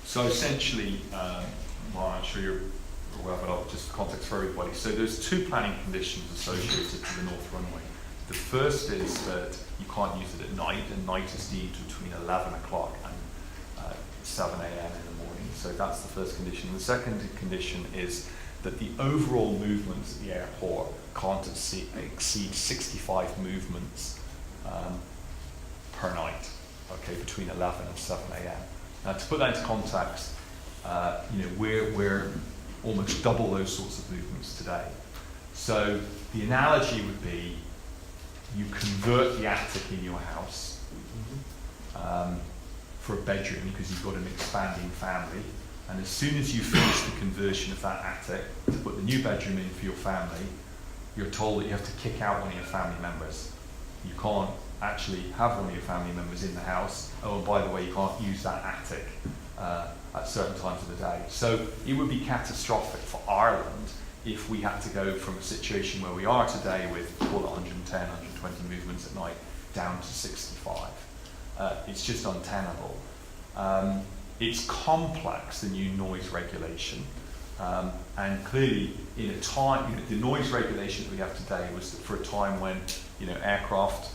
So essentially, well, I'm sure you're aware, but I'll just context for everybody. So there's two planning conditions associated to the North Runway. The first is that you can't use it at night, and night is deemed between 11 o'clock and 7 a.m. in the morning. So that's the first condition. The second condition is that the overall movements at the airport can't exceed 65 movements per night, okay, between 11 and 7 a.m. Now, to put that into context, we're almost double those sorts of movements today. So the analogy would be you convert the attic in your house for a bedroom because you've got an expanding family, and as soon as you finish the conversion of that attic to put the new bedroom in for your family, you're told that you have to kick out one of your family members. You can't actually have one of your family members in the house. Oh, and by the way, you can't use that attic at certain times of the day. So it would be catastrophic for Ireland if we had to go from a situation where we are today with, call it 110, 120 movements at night, down to 65. It's just untenable. It's complex, the new noise regulation, and clearly in a time, the noise regulation that we have today was for a time when, aircraft,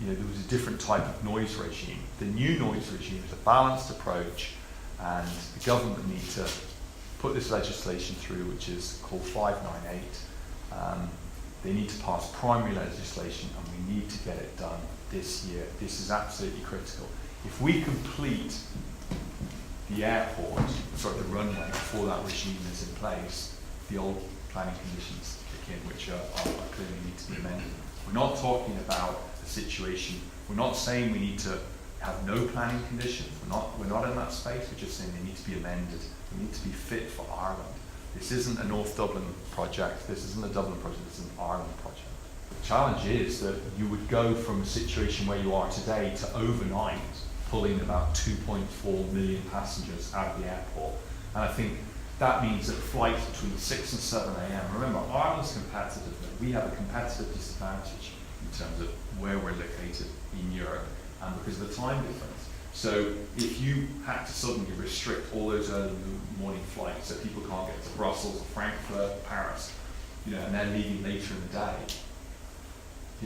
there was a different type of noise regime. The new noise regime is a balanced approach, and the government need to put this legislation through, which is called 598. They need to pass primary legislation, and we need to get it done this year. This is absolutely critical. If we complete the airport, the runway, before that regime is in place, the old planning conditions kick in, which are clearly need to be amended. We're not talking about a situation, we're not saying we need to have no planning conditions, we're not in that space, we're just saying they need to be amended, they need to be fit for Ireland. This isn't a North Dublin project, this isn't a Dublin project, this is an Ireland project. The challenge is that you would go from a situation where you are today to overnight pulling about 2.4 million passengers out of the airport. And I think that means that flights between 6 and 7 a.m. Remember, Ireland's competitive. We have a competitive disadvantage in terms of where we're located in Europe and because of the time difference. So if you had to suddenly restrict all those early morning flights so people can't get to Brussels or Frankfurt or Paris, and then leaving later in the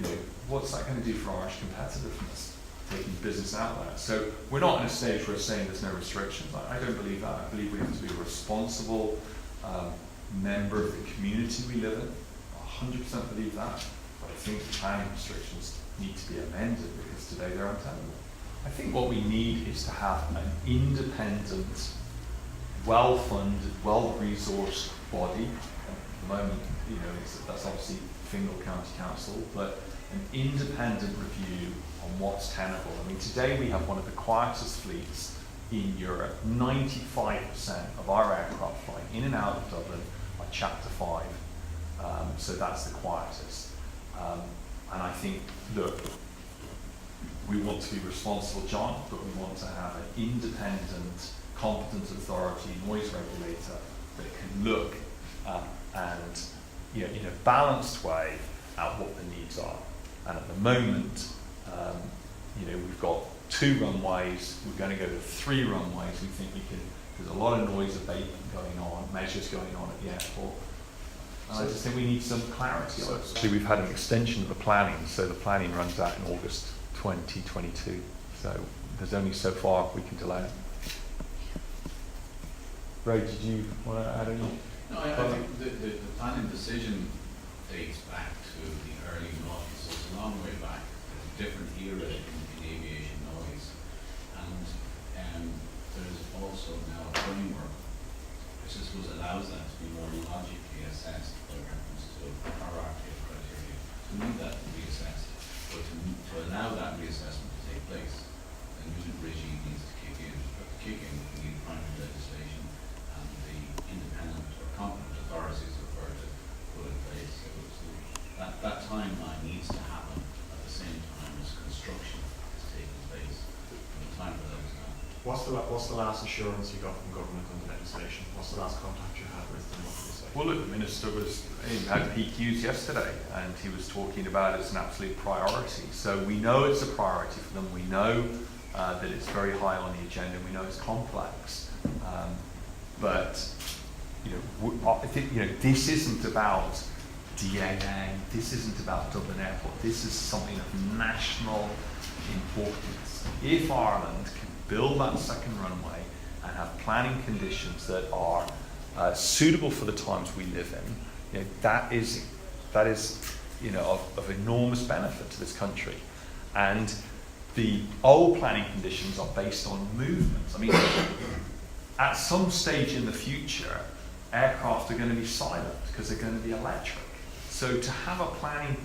day, what's that going to do for Irish competitiveness? Taking business out there. So we're not in a stage where we're saying there's no restrictions. I don't believe that. I believe we have to be a responsible member of the community we live in. I 100% believe that. But I think the planning restrictions need to be amended because today they're untenable. I think what we need is to have an independent, well-funded, well-resourced body. At the moment, that's obviously Fingal County Council, but an independent review on what's tenable. I mean, today we have one of the quietest fleets in Europe. 95% of our aircraft flying in and out of Dublin are Chapter 5, so that's the quietest. And I think, look, we want to be responsible, John, but we want to have an independent, competent authority, noise regulator that can look and, in a balanced way at what the needs are. And at the moment, we've got 2 runways, we're going to go to 3 runways. We think there's a lot of noise abatement going on, measures going on at the airport. And I just think we need some clarity on it. Actually, we've had an extension of the planning, so the planning runs out in August 2022. So there's only so far we can delay it. Ray, did you want to add any? No, I think the planning decision dates back to the early 90s, so it's a long way back. There's a different era in aviation noise, and there's also now a framework which I suppose allows that to be more logically assessed by reference to hierarchy of criteria. To need that to be assessed, but to allow that reassessment to take place, a new regime needs to kick in. But to kick in, we need primary legislation, and the independent or competent authorities referred to put in place. So that timeline needs to happen at the same time as construction is taking place. And the time for that is now. What's the last assurance you got from government on the legislation? What's the last contact you had with them? What did they say? Well, look, the Minister had PQs yesterday, and he was talking about it as an absolute priority. So we know it's a priority for them. We know that it's very high on the agenda. We know it's complex, but I think this isn't about DAA. This isn't about Dublin Airport. This is something of national importance. If Ireland can build that second runway and have planning conditions that are suitable for the times we live in, that is of enormous benefit to this country. And the old planning conditions are based on movements. I mean, at some stage in the future, aircraft are going to be silent because they're going to be electric. So to have a planning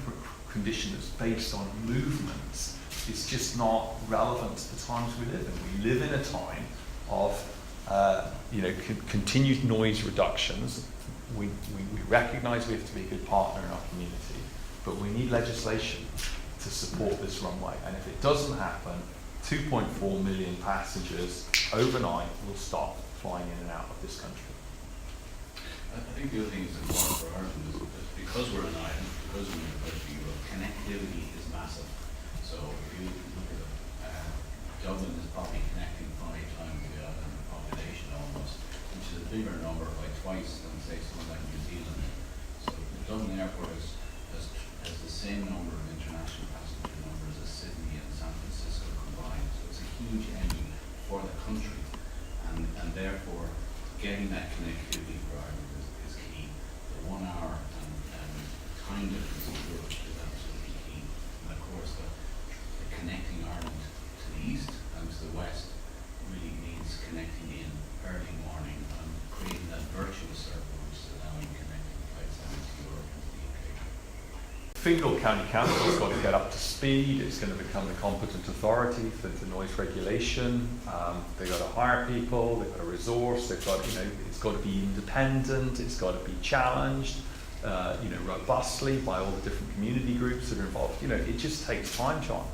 condition that's based on movements is just not relevant to the times we live in. We live in a time of continued noise reductions. We recognise we have to be a good partner in our community, but we need legislation to support this runway. And if it doesn't happen, 2.4 million passengers overnight will stop flying in and out of this country. I think the other thing that's important for Ireland is because we're an island, because we're in the country, connectivity is massive. So if you look at Dublin is probably connecting 5 times the island population almost, which is a bigger number by twice than say something like New Zealand. So the Dublin airport has the same number of international passenger numbers as Sydney and San Francisco combined. So it's a huge engine for the country, and therefore getting that connectivity for Ireland is key. The 1 hour and time difference in Europe is absolutely key. And of course the connecting Ireland to the east and to the west really means connecting in early morning and creating that virtuous circle which is allowing connecting flights out to Europe and to the UK. Fingal County Council has got to get up to speed. It's going to become the competent authority for noise regulation. They've got to hire people, they've got to resource, they've got, it's got to be independent, it's got to be challenged, robustly by all the different community groups that are involved. It just takes time, John.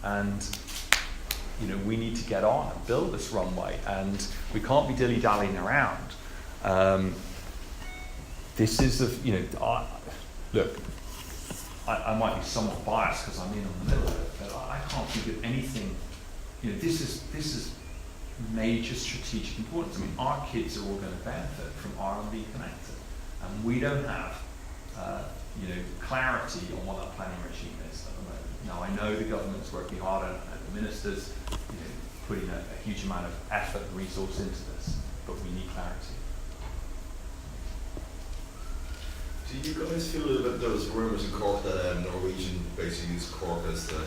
And, we need to get on and build this runway, and we can't be dilly-dallying around. This is look, I might be somewhat biased because I'm in on the middle of it, but I can't think of anything. This is major strategic importance. I mean, our kids are all going to benefit from Ireland being connected, and we don't have clarity on what that planning regime is at the moment. Now, I know the government's working hard and the ministers putting a huge amount of effort and resource into this, but we need clarity. Do you guys feel a little bit there was rumours in Cork that Norwegian basically used Cork as the